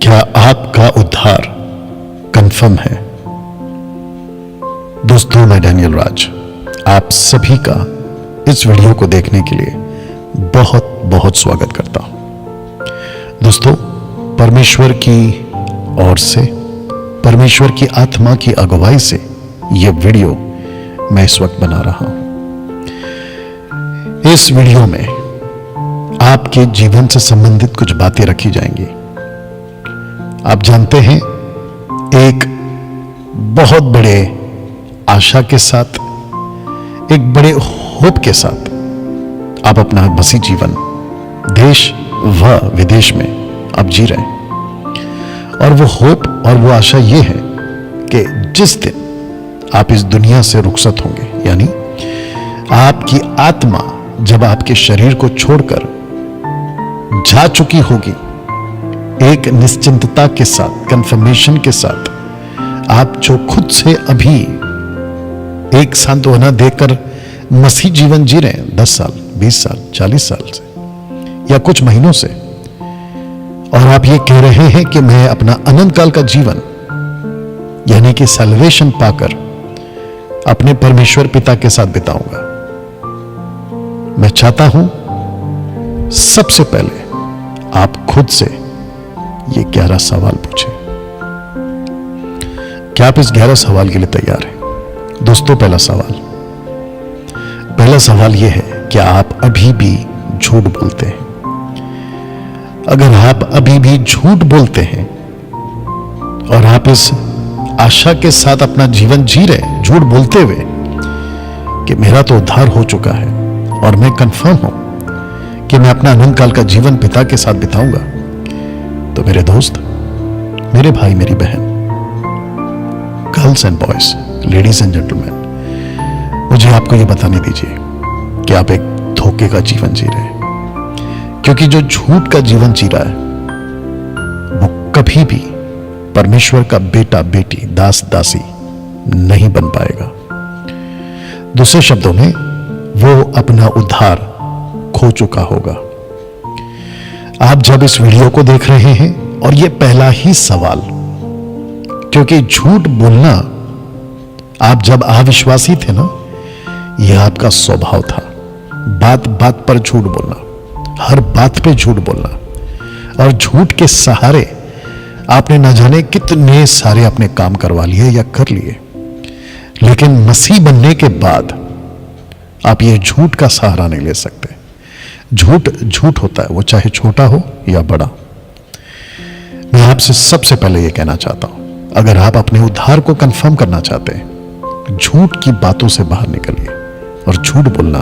क्या आपका उद्धार कंफर्म है? दोस्तों, मैं डैनियल राज आप सभी का इस वीडियो को देखने के लिए बहुत बहुत स्वागत करता हूं। दोस्तों, परमेश्वर की ओर से, परमेश्वर की आत्मा की अगुवाई से यह वीडियो मैं इस वक्त बना रहा हूं। इस वीडियो में आपके जीवन से संबंधित कुछ बातें रखी जाएंगी। आप जानते हैं, एक बहुत बड़े आशा के साथ, एक बड़े होप के साथ आप अपना मसीह जीवन देश व विदेश में आप जी रहे हैं। और वो होप और वो आशा ये है कि जिस दिन आप इस दुनिया से रुखसत होंगे, यानी आपकी आत्मा जब आपके शरीर को छोड़कर जा चुकी होगी, एक निश्चिंतता के साथ, कंफर्मेशन के साथ, आप जो खुद से अभी एक सांत्वना देकर मसीह जीवन जी रहे हैं 10 साल, 20 साल, 40 साल से या कुछ महीनों से, और आप ये कह रहे हैं कि मैं अपना अनंत काल का जीवन यानी कि सैल्वेशन पाकर अपने परमेश्वर पिता के साथ बिताऊंगा। मैं चाहता हूं सबसे पहले आप खुद से ये 11 सवाल पूछें। क्या आप इस 11 सवाल के लिए तैयार हैं? दोस्तों, पहला सवाल यह है, क्या आप अभी भी झूठ बोलते हैं? अगर आप अभी भी झूठ बोलते हैं और आप इस आशा के साथ अपना जीवन जी रहे हैं, झूठ बोलते हुए कि मेरा तो उद्धार हो चुका है और मैं कंफर्म हूं कि मैं अपना अनंत काल का जीवन पिता के साथ बिताऊंगा, तो मेरे दोस्त, मेरे भाई, मेरी बहन, girls and boys, ladies and gentleman, मुझे आपको यह बताने दीजिए कि आप एक धोखे का जीवन जी रहे हैं। क्योंकि जो झूठ का जीवन जी रहा है वो कभी भी परमेश्वर का बेटा, बेटी, दास, दासी नहीं बन पाएगा। दूसरे शब्दों में, वो अपना उद्धार खो चुका होगा। आप जब इस वीडियो को देख रहे हैं, और ये पहला ही सवाल, क्योंकि झूठ बोलना, आप जब अविश्वासी थे ना, यह आपका स्वभाव था। बात बात पर झूठ बोलना, हर बात पे झूठ बोलना, और झूठ के सहारे आपने न जाने कितने सारे अपने काम करवा लिए या कर लिए। लेकिन मसीह बनने के बाद आप ये झूठ का सहारा नहीं ले सकते। झूठ झूठ होता है, वो चाहे छोटा हो या बड़ा। मैं आपसे सबसे पहले यह कहना चाहता हूं, अगर आप अपने उद्धार को कंफर्म करना चाहते हैं, झूठ की बातों से बाहर निकलिए और झूठ बोलना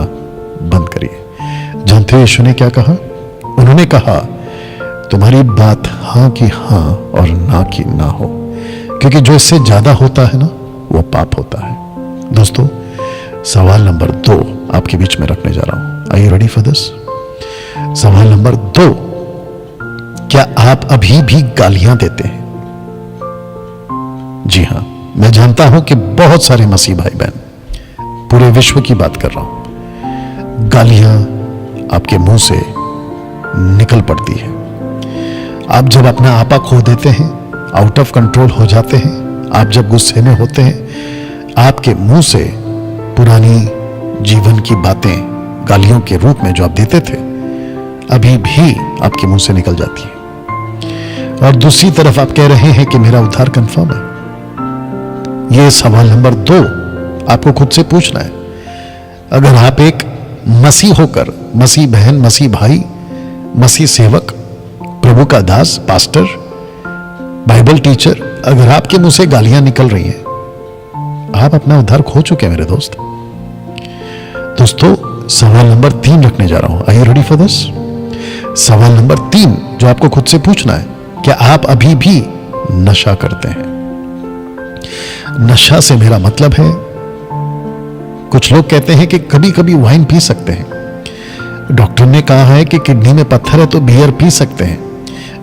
बंद करिए। जानते हो यीशु ने क्या कहा? उन्होंने कहा, तुम्हारी बात हां की हां और ना की ना हो, क्योंकि जो इससे ज्यादा होता है ना, वो पाप होता है। दोस्तों, सवाल नंबर 2 आपके बीच में रखने जा रहा हूं। Are you ready for this? सवाल नंबर 2, क्या आप अभी भी गालियां देते हैं? जी हां, मैं जानता हूं कि बहुत सारे मसीह भाई बहन, पूरे विश्व की बात कर रहा हूं, गालियां आपके मुंह से निकल पड़ती है। आप जब अपना आपा खो देते हैं, आउट ऑफ कंट्रोल हो जाते हैं, आप जब गुस्से में होते हैं, आपके मुंह से पुरानी जीवन की बातें गालियों के रूप में जो आप देते थे, अभी भी आपके मुंह से निकल जाती है। और दूसरी तरफ आप कह रहे हैं कि मेरा उद्धार कंफर्म है। यह सवाल नंबर 2 आपको खुद से पूछना है। अगर आप एक मसीह होकर, मसीह बहन, मसीह भाई, मसीह सेवक, प्रभु का दास, पास्टर, बाइबल टीचर, अगर आपके मुंह से गालियां निकल रही हैं, आप अपना उद्धार खो चुके हैं मेरे दोस्त। दोस्तों, सवाल नंबर 3 रखने जा रहा हूं। Are you ready for this? सवाल नंबर 3 जो आपको खुद से पूछना है, क्या आप अभी भी नशा करते हैं? नशा से मेरा मतलब है, कुछ लोग कहते हैं कि कभी कभी वाइन पी सकते हैं। डॉक्टर ने कहा है कि किडनी में पत्थर है तो बियर पी सकते हैं।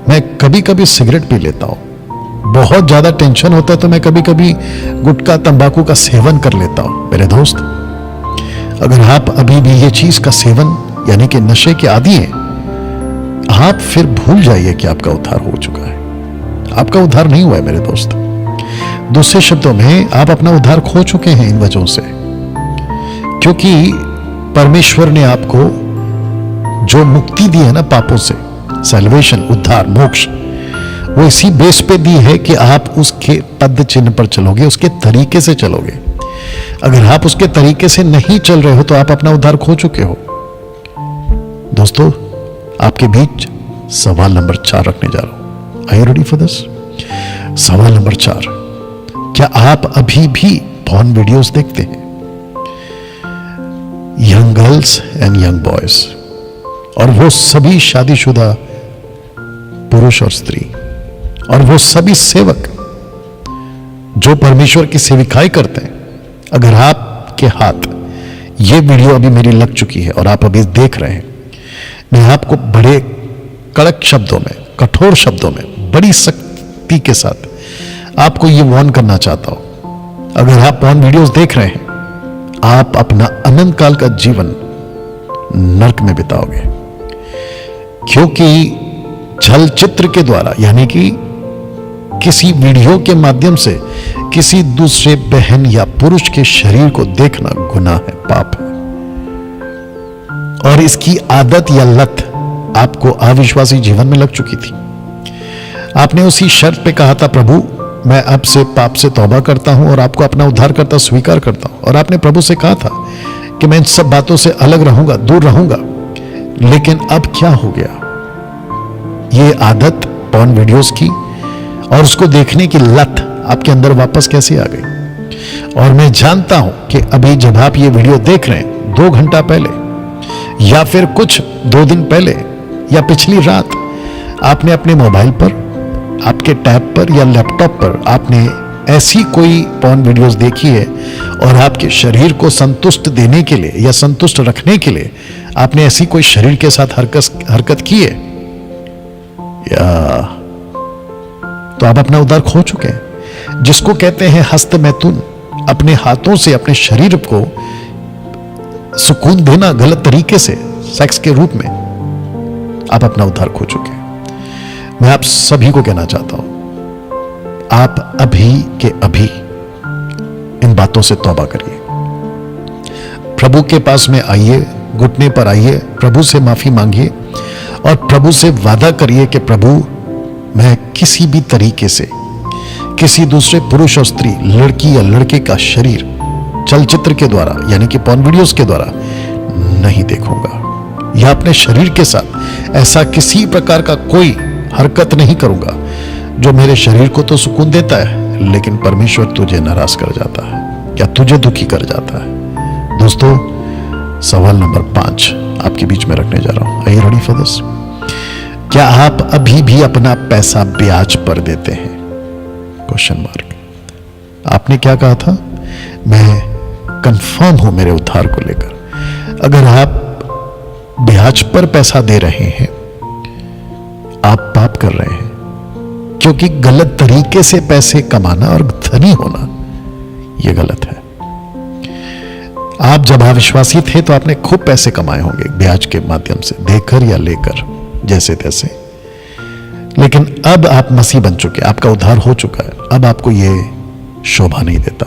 मैं कभी कभी सिगरेट पी लेता हूं। बहुत ज्यादा टेंशन होता है तो मैं कभी कभी गुटखा, तंबाकू का सेवन कर लेता हूं। मेरे दोस्त, अगर आप अभी भी ये चीज का सेवन यानी कि नशे के आदी हैं, आप फिर भूल जाइए कि आपका उद्धार हो चुका है। आपका उद्धार नहीं हुआ है मेरे दोस्त। दूसरे शब्दों में, आप अपना उद्धार खो चुके हैं इन वजहों से, क्योंकि परमेश्वर ने आपको जो मुक्ति दी है ना पापों से, सैल्वेशन, उद्धार, मोक्ष, वो इसी बेस पे दी है कि आप उसके पद चिन्ह पर चलोगे, उसके तरीके से चलोगे। अगर आप उसके तरीके से नहीं चल रहे हो तो आप अपना उद्धार खो चुके हो। दोस्तों, आपके बीच सवाल नंबर 4 रखने जा रहा हूं। Are you ready for this? सवाल नंबर 4, क्या आप अभी भी पॉर्न वीडियोस देखते हैं? Young girls and young boys, और वो सभी शादीशुदा पुरुष और स्त्री, और वो सभी सेवक जो परमेश्वर की सेविकाई करते हैं। अगर आपके हाथ ये वीडियो अभी मेरी लग चुकी है और आप अभी देख रहे हैं, मैं आपको बड़े कड़क शब्दों में, कठोर शब्दों में, बड़ी सख्ती के साथ आपको ये वार्न करना चाहता हूं। अगर आप पॉर्न वीडियोस देख रहे हैं, आप अपना अनंत काल का जीवन नरक में बिताओगे, क्योंकि चलचित्र के द्वारा, यानी कि किसी वीडियो के माध्यम से किसी दूसरे बहन या पुरुष के शरीर को देखना गुनाह है, पाप है। और इसकी आदत या लत आपको अविश्वासी जीवन में लग चुकी थी। आपने उसी शर्त पे कहा था, प्रभु मैं अब से पाप से तौबा करता हूं और आपको अपना उद्धारकर्ता स्वीकार करता हूं। और आपने प्रभु से कहा था कि मैं इन सब बातों से अलग रहूंगा, दूर रहूंगा। लेकिन अब क्या हो गया? ये आदत पॉर्न वीडियोस की और उसको देखने की लत आपके अंदर वापस कैसे आ गई? और मैं जानता हूं कि अभी जब आप ये वीडियो देख रहे हैं, 2 घंटा पहले या फिर कुछ 2 दिन पहले या पिछली रात, आपने अपने मोबाइल पर, आपके टैब पर या लैपटॉप पर आपने ऐसी कोई पॉर्न वीडियोस देखी है और आपके शरीर को संतुष्ट देने के लिए या संतुष्ट रखने के लिए आपने ऐसी कोई शरीर के साथ हरकत की है, या तो आप अपना उद्धार खो चुके हैं। जिसको कहते हैं हस्त मैथुन, अपने हाथों से अपने शरीर को सुकून देना गलत तरीके से, सेक्स के रूप में, आप अपना उद्धार खो चुके हैं। मैं आप सभी को कहना चाहता हूं, आप अभी के अभी इन बातों से तौबा करिए। प्रभु के पास में आइए, घुटने पर आइए, प्रभु से माफी मांगिए और प्रभु से वादा करिए कि प्रभु मैं किसी भी तरीके से किसी दूसरे पुरुष और स्त्री, लड़की या लड़के का शरीर चलचित्र के द्वारा, यानी कि पॉर्न वीडियोस के द्वारा नहीं देखूंगा, या अपने शरीर के साथ ऐसा किसी प्रकार का कोई हरकत नहीं करूंगा जो मेरे शरीर को तो सुकून देता है लेकिन परमेश्वर तुझे नाराज कर जाता है, क्या तुझे दुखी कर जाता है। दोस्तों, सवाल नंबर 5 आपके बीच में रखने जा रहा हूं। Are you ready for this? क्या आप अभी भी अपना पैसा ब्याज पर देते हैं? Question mark. आपने क्या कहा था? मैं कंफर्म हूं मेरे उद्धार को लेकर। अगर आप ब्याज पर पैसा दे रहे हैं, आप पाप कर रहे हैं, क्योंकि गलत तरीके से पैसे कमाना और धनी होना यह गलत है। आप जब अविश्वासी थे तो आपने खूब पैसे कमाए होंगे ब्याज के माध्यम से, देकर या लेकर, जैसे तैसे। लेकिन अब आप मसीह बन चुके, आपका उद्धार हो चुका है, अब आपको यह शोभा नहीं देता।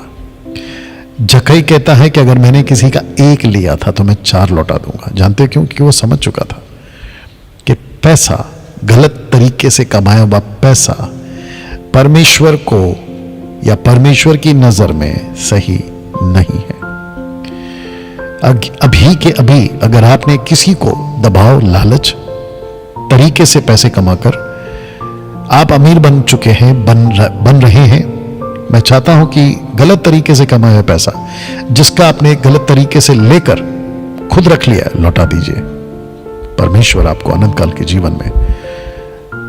जक्कई कहता है कि अगर मैंने किसी का 1 लिया था तो मैं 4 लौटा दूंगा। जानते क्यों? क्योंकि वो समझ चुका था कि पैसा, गलत तरीके से कमाया हुआ पैसा परमेश्वर को या परमेश्वर की नजर में सही नहीं है। अभी के अभी अगर आपने किसी को दबाव, लालच तरीके से पैसे कमाकर आप अमीर बन चुके हैं, बन रहे हैं, मैं चाहता हूं कि गलत तरीके से कमाया पैसा जिसका आपने गलत तरीके से लेकर खुद रख लिया, लौटा दीजिए। परमेश्वर आपको अनंत काल के जीवन में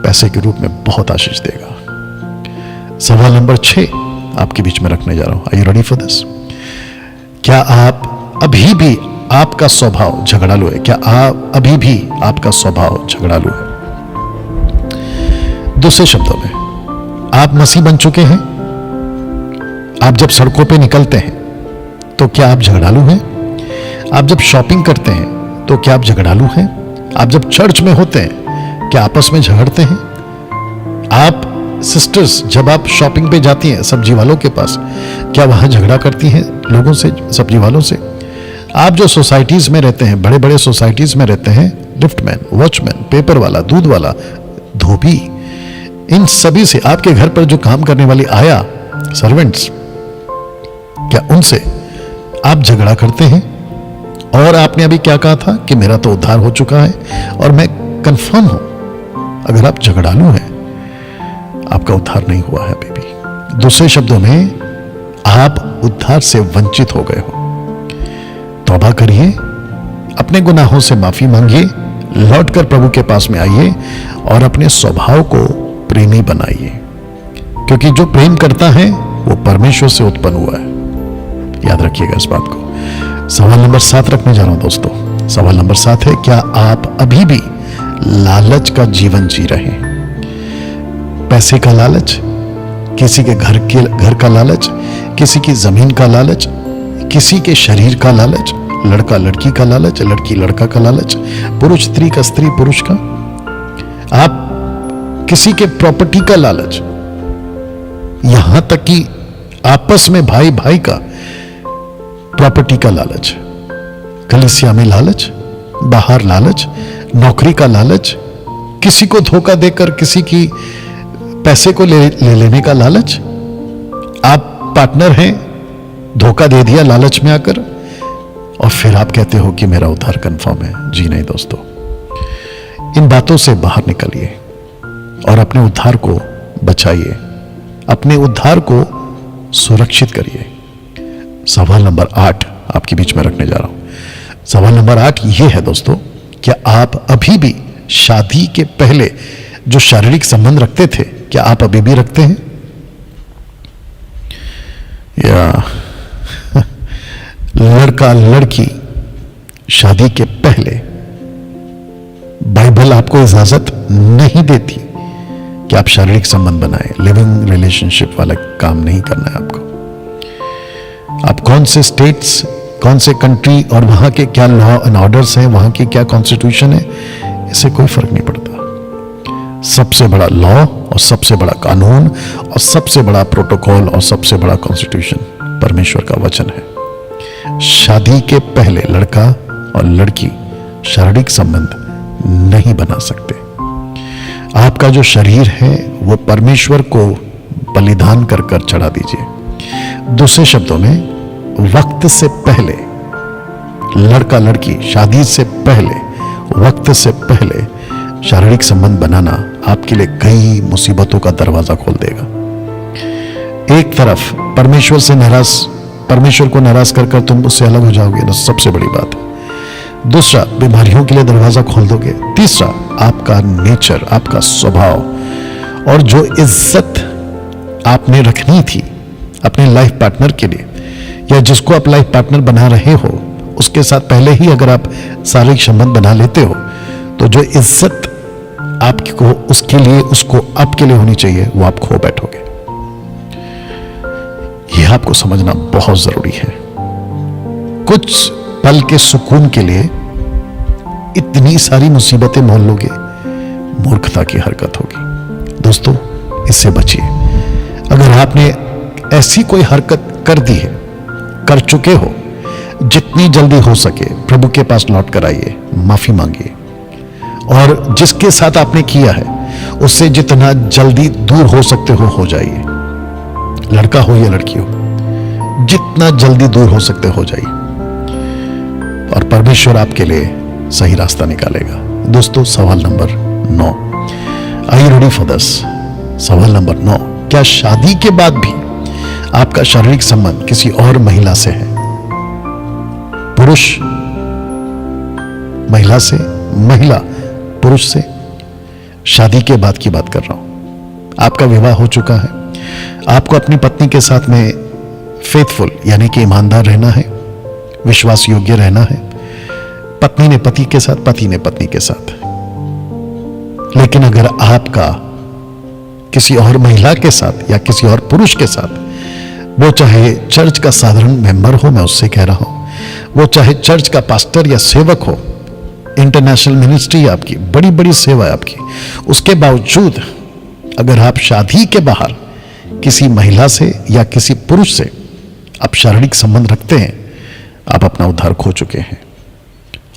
पैसे के रूप में बहुत आशीष देगा। सवाल नंबर 6 आपके बीच में रखने जा रहा हूं। Are you ready for this? क्या आप अभी भी, आपका स्वभाव झगड़ालू है? क्या आप अभी भी आपका स्वभाव झगड़ालू है? दूसरे शब्दों में, आप मसीह बन चुके हैं, आप जब सड़कों पे निकलते हैं तो क्या आप झगड़ालू हैं? आप जब शॉपिंग करते हैं तो क्या आप झगड़ालू हैं? आप जब चर्च में होते हैं क्या आपस में झगड़ते हैं? आप सिस्टर्स जब आप शॉपिंग पे जाती हैं सब्जी वालों के पास, क्या वहां झगड़ा करती हैं लोगों से, सब्जी वालों से? आप जो सोसाइटीज में रहते हैं, बड़े बड़े सोसाइटीज में रहते हैं, लिफ्टमैन, वॉचमैन, पेपर वाला, दूध वाला, धोबी, इन सभी से, आपके घर पर जो काम करने वाली आया, सर्वेंट्स, क्या उनसे आप झगड़ा करते हैं? और आपने अभी क्या कहा था कि मेरा तो उद्धार हो चुका है, और मैं कंफर्म हूं अगर आप झगड़ालू हैं, आपका उद्धार नहीं हुआ है अभी भी। दूसरे शब्दों में, आप उद्धार से वंचित हो गए हो। तौबा करिए, अपने गुनाहों से माफी मांगिए, लौटकर प्रभु के पास में आइए और अपने स्वभाव को प्रेमी बनाइए, क्योंकि जो प्रेम करता है वो परमेश्वर से उत्पन्न हुआ है। याद रखिएगा इस बात को। सवाल नंबर 7 रखने जा रहा हूं दोस्तों। सवाल नंबर 7 है, क्या आप अभी भी लालच का जीवन जी रहे हैं? पैसे का लालच, किसी के घर का लालच, किसी की जमीन का लालच, किसी के शरीर का लालच, लड़का लड़की का लालच, लड़की लड़का का लालच, पुरुष स्त्री का, स्त्री पुरुष का, आप किसी के प्रॉपर्टी का लालच, यहां तक कि आपस में भाई भाई का प्रॉपर्टी का लालच, कलीसिया में लालच, बाहर लालच, नौकरी का लालच, किसी को धोखा देकर किसी की पैसे को ले लेने का लालच। आप पार्टनर हैं, धोखा दे दिया लालच में आकर, और फिर आप कहते हो कि मेरा उद्धार कंफर्म है। जी नहीं दोस्तों, इन बातों से बाहर निकलिए और अपने उद्धार को बचाइए, अपने उद्धार को सुरक्षित करिए। सवाल नंबर 8 आपके बीच में रखने जा रहा हूं। सवाल नंबर 8 यह है दोस्तों, क्या आप अभी भी शादी के पहले जो शारीरिक संबंध रखते थे, क्या आप अभी भी रखते हैं? या लड़का लड़की शादी के पहले, बाइबल आपको इजाजत नहीं देती कि आप शारीरिक संबंध बनाएं, लिविंग रिलेशनशिप वाला काम नहीं करना है आपको। आप कौन से स्टेट्स, कौन से कंट्री और वहां के क्या लॉ एंड ऑर्डर्स हैं, वहां की क्या कॉन्स्टिट्यूशन है, इससे कोई फर्क नहीं पड़ता। सबसे बड़ा लॉ और सबसे बड़ा कानून और सबसे बड़ा प्रोटोकॉल और सबसे बड़ा कॉन्स्टिट्यूशन परमेश्वर का वचन है। शादी के पहले लड़का और लड़की शारीरिक संबंध नहीं बना सकते। आपका जो शरीर है वो परमेश्वर को बलिदान कर कर चढ़ा दीजिए। दूसरे शब्दों में, वक्त से पहले लड़का लड़की, शादी से पहले, वक्त से पहले शारीरिक संबंध बनाना आपके लिए कई मुसीबतों का दरवाजा खोल देगा। एक तरफ परमेश्वर को नाराज कर कर तुम उससे अलग हो जाओगे ना, सबसे बड़ी बात है। दूसरा, बीमारियों के लिए दरवाजा खोल दोगे। तीसरा, आपका नेचर, आपका स्वभाव और जो इज्जत आपने रखनी थी अपने लाइफ पार्टनर के लिए, या जिसको आप लाइफ पार्टनर बना रहे हो, उसके साथ पहले ही अगर आप शारीरिक संबंध बना लेते हो, तो जो इज्जत आपको उसके लिए, उसको आपके लिए होनी चाहिए, वो आप खो बैठोगे। यह आपको समझना बहुत जरूरी है। कुछ पल के सुकून के लिए इतनी सारी मुसीबतें मोल लोगे, मूर्खता की हरकत होगी। दोस्तों, इससे बचिए। अगर आपने ऐसी कोई हरकत कर दी है, कर चुके हो, जितनी जल्दी हो सके प्रभु के पास लौट कर आइए, माफी मांगिए, और जिसके साथ आपने किया है उससे जितना जल्दी दूर हो सकते हो जाइए। लड़का हो या लड़की हो, जितना जल्दी दूर हो सकते हो जाइए, और परमेश्वर आपके लिए सही रास्ता निकालेगा। दोस्तों, सवाल नंबर 9, are you ready for this? सवाल नंबर 9, क्या शादी के बाद भी आपका शारीरिक संबंध किसी और महिला से है? पुरुष महिला से, महिला पुरुष से, शादी के बाद की बात कर रहा हूं। आपका विवाह हो चुका है, आपको अपनी पत्नी के साथ में फेथफुल यानी कि ईमानदार रहना है, विश्वास योग्य रहना है, पत्नी ने पति के साथ, पति ने पत्नी के साथ। लेकिन अगर आपका किसी और महिला के साथ या किसी और पुरुष के साथ, वो चाहे चर्च का साधारण मेंबर हो, मैं उससे कह रहा हूं, वो चाहे चर्च का पास्टर या सेवक हो, इंटरनेशनल मिनिस्ट्री है आपकी, बड़ी बड़ी सेवा है आपकी, उसके बावजूद अगर आप शादी के बाहर किसी महिला से या किसी पुरुष से आप शारीरिक संबंध रखते हैं, आप अपना उद्धार खो चुके हैं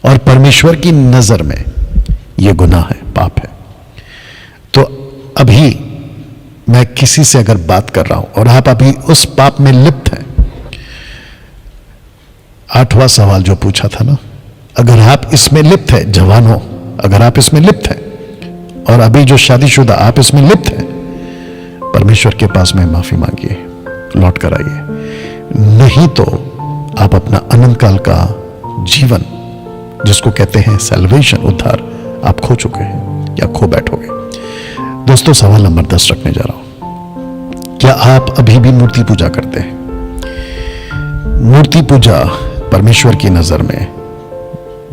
और परमेश्वर की नजर में यह गुनाह है, पाप है। तो अभी मैं किसी से अगर बात कर रहा हूं और आप अभी उस पाप में लिप्त हैं, 8वां सवाल जो पूछा था ना, अगर आप इसमें लिप्त है, जवान हो, अगर आप इसमें लिप्त हैं और अभी जो शादीशुदा आप इसमें लिप्त हैं, परमेश्वर के पास में माफी मांगिए, लौट कर आइए, नहीं तो आप अपना अनंत काल का जीवन, जिसको कहते हैं सैल्वेशन, उद्धार, आप खो चुके हैं या खो बैठोगे। दोस्तों, सवाल नंबर 10 रखने जा रहा हूं। क्या आप अभी भी मूर्ति पूजा करते हैं? मूर्ति पूजा परमेश्वर की नजर में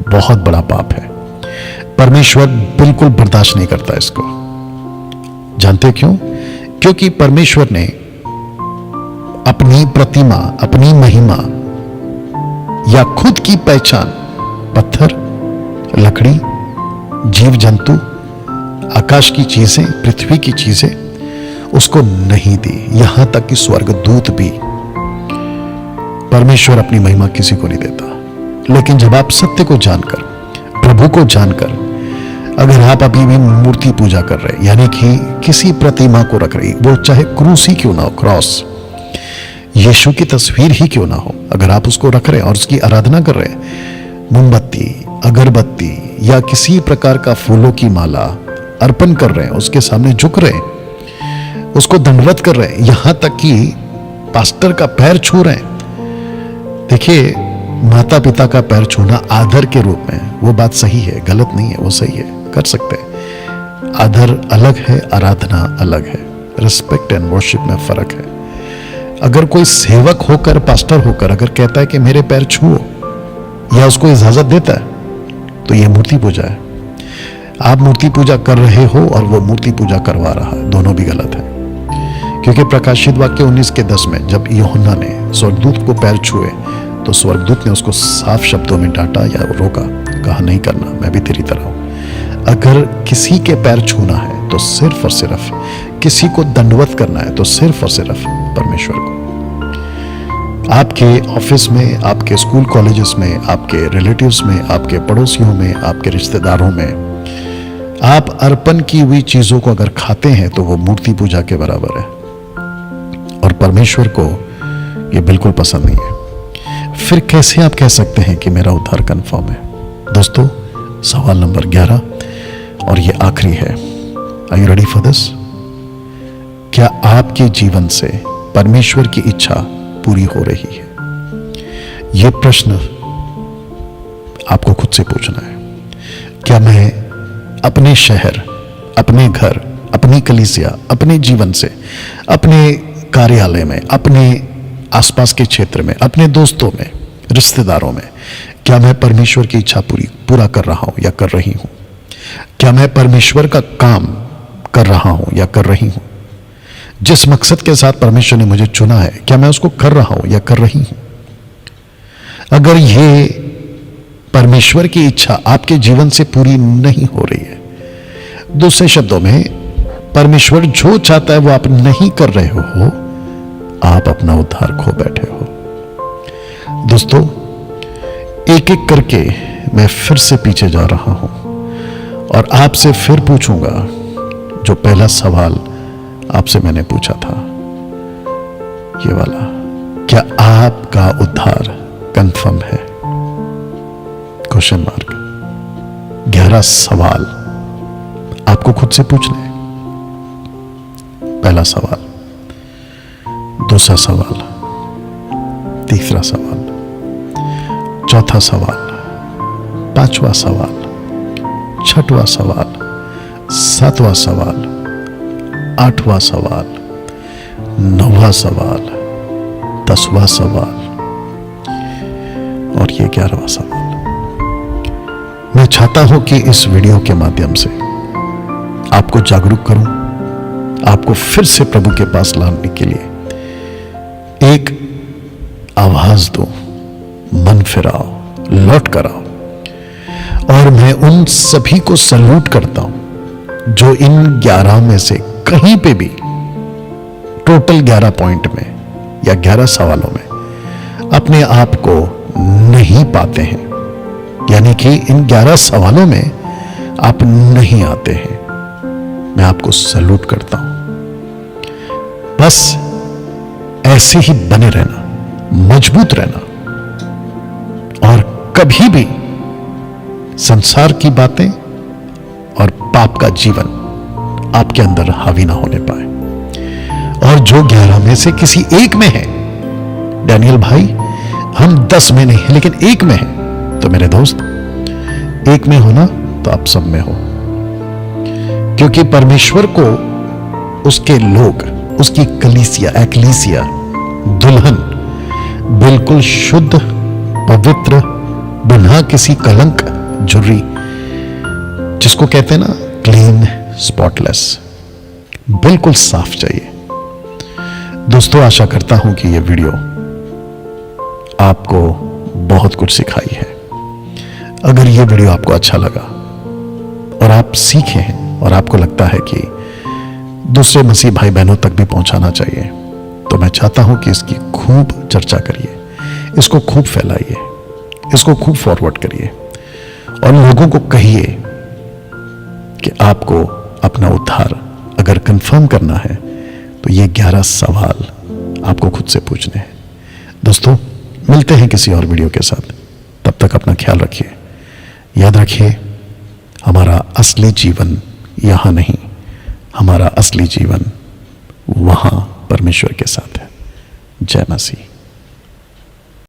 बहुत बड़ा पाप है। परमेश्वर बिल्कुल बर्दाश्त नहीं करता इसको। जानते क्यों? क्योंकि परमेश्वर ने अपनी प्रतिमा, अपनी महिमा या खुद की पहचान पत्थर, लकड़ी, जीव जंतु, आकाश की चीजें, पृथ्वी की चीजें उसको नहीं दी। यहां तक कि स्वर्गदूत भी, परमेश्वर अपनी महिमा किसी को नहीं देता। लेकिन जब आप सत्य को जानकर, प्रभु को जानकर, अगर आप अभी भी मूर्ति पूजा कर रहे हैं, यानी कि किसी प्रतिमा को रख रही, वो चाहे क्रूस ही क्यों ना हो, क्रॉस, यीशु की तस्वीर ही क्यों ना हो, अगर आप उसको रख रहे हैं और उसकी आराधना कर रहे हैं, मोमबत्ती, अगरबत्ती या किसी प्रकार का फूलों की माला अर्पण कर रहे हैं, उसके सामने झुक रहे हैं, उसको दंडवत कर रहे हैं, यहां तक कि पास्टर का पैर छू रहे हैं। देखिए, माता पिता का पैर छूना आदर के रूप में, वो बात सही है, गलत नहीं है, वो सही है, कर सकते हैं। आदर अलग है, आराधना अलग है, रिस्पेक्ट एंड वर्शिप में फर्क है। अगर कोई सेवक होकर, पास्टर होकर अगर कहता है कि मेरे पैर छुओ, या उसको इजाजत देता है, तो यह मूर्ति पूजा है। आप मूर्ति पूजा कर रहे हो और वो मूर्ति पूजा करवा रहा है, दोनों भी गलत है। क्योंकि प्रकाशित वाक्य 19:10 में जब यूहन्ना ने स्वर्गदूत को पैर छुए, तो स्वर्गदूत ने उसको साफ शब्दों में डांटा या रोका, कहा नहीं करना, मैं भी तेरी तरह हूं। अगर किसी के पैर छूना है तो सिर्फ और सिर्फ, किसी को दंडवत करना है तो सिर्फ और सिर्फ परमेश्वर को। आपके ऑफिस में, आपके स्कूल कॉलेजेस में, आपके रिलेटिव्स में, आपके पड़ोसियों में, आपके रिश्तेदारों में आप अर्पण की हुई चीजों को अगर खाते हैं तो वो मूर्ति पूजा के बराबर है और परमेश्वर को ये बिल्कुल पसंद नहीं है। फिर कैसे आप कह सकते हैं कि मेरा उद्धार कंफर्म है? दोस्तों, सवाल नंबर 11 और ये आखिरी है। Are you ready for this? क्या आपके जीवन से परमेश्वर की इच्छा पूरी हो रही है? यह प्रश्न आपको खुद से पूछना है। क्या मैं अपने शहर, अपने घर, अपनी कलीसिया, अपने जीवन से, अपने कार्यालय में, अपने आसपास के क्षेत्र में, अपने दोस्तों में, रिश्तेदारों में, क्या मैं परमेश्वर की इच्छा पूरा कर रहा हूं या कर रही हूं? क्या मैं परमेश्वर का काम कर रहा हूं या कर रही हूं? जिस मकसद के साथ परमेश्वर ने मुझे चुना है, क्या मैं उसको कर रहा हूं या कर रही हूं? अगर ये परमेश्वर की इच्छा आपके जीवन से पूरी नहीं हो रही है, दूसरे शब्दों में परमेश्वर जो चाहता है वो आप नहीं कर रहे हो, आप अपना उद्धार खो बैठे हो। दोस्तों, एक एक करके मैं फिर से पीछे जा रहा हूं और आपसे फिर पूछूंगा जो पहला सवाल आपसे मैंने पूछा था, ये वाला, क्या आपका उद्धार कंफर्म है? Question mark. 11 सवाल आपको खुद से पूछने हैं। पहला सवाल, दूसरा सवाल, तीसरा सवाल, चौथा सवाल, पांचवा सवाल, छठवां सवाल, सातवां सवाल, आठवां सवाल, नौवां सवाल, 10वां सवाल और ये 11वां सवाल। मैं चाहता हूं कि इस वीडियो के माध्यम से आपको जागरूक करूं, आपको फिर से प्रभु के पास लाने के लिए एक आवाज दूं, मन फिराओ, लौट कर आओ। और मैं उन सभी को सल्यूट करता हूं जो इन 11 में से कहीं पे भी टोटल 11 पॉइंट में या 11 सवालों में अपने आप को नहीं पाते हैं, यानी कि इन 11 सवालों में आप नहीं आते हैं, मैं आपको सैल्यूट करता हूं। बस ऐसे ही बने रहना, मजबूत रहना, और कभी भी संसार की बातें और पाप का जीवन आपके अंदर हावी ना होने पाए। और जो 11 में से किसी एक में है, डैनियल भाई हम 10 में नहीं है लेकिन एक में है, तो मेरे दोस्त एक में हो ना तो आप सब में हो, क्योंकि परमेश्वर को उसके लोग, उसकी कलीसिया, एक्लीसिया, दुल्हन बिल्कुल शुद्ध, पवित्र, बिना किसी कलंक झुर्री, जिसको कहते हैं ना क्लीन, स्पॉटलेस, बिल्कुल साफ चाहिए। दोस्तों, आशा करता हूं कि यह वीडियो आपको बहुत कुछ सिखाई है। अगर यह वीडियो आपको अच्छा लगा और आप सीखे हैं और आपको लगता है कि दूसरे मसीह भाई बहनों तक भी पहुंचाना चाहिए, तो मैं चाहता हूं कि इसकी खूब चर्चा करिए, इसको खूब फैलाइए, इसको खूब फॉरवर्ड करिए और लोगों को कहिए कि आपको अपना उद्धार अगर कंफर्म करना है तो ये 11 सवाल आपको खुद से पूछने हैं। दोस्तों, मिलते हैं किसी और वीडियो के साथ, तब तक अपना ख्याल रखिए। याद रखिए, हमारा असली जीवन यहां नहीं, हमारा असली जीवन वहां परमेश्वर के साथ है। जय मसीह।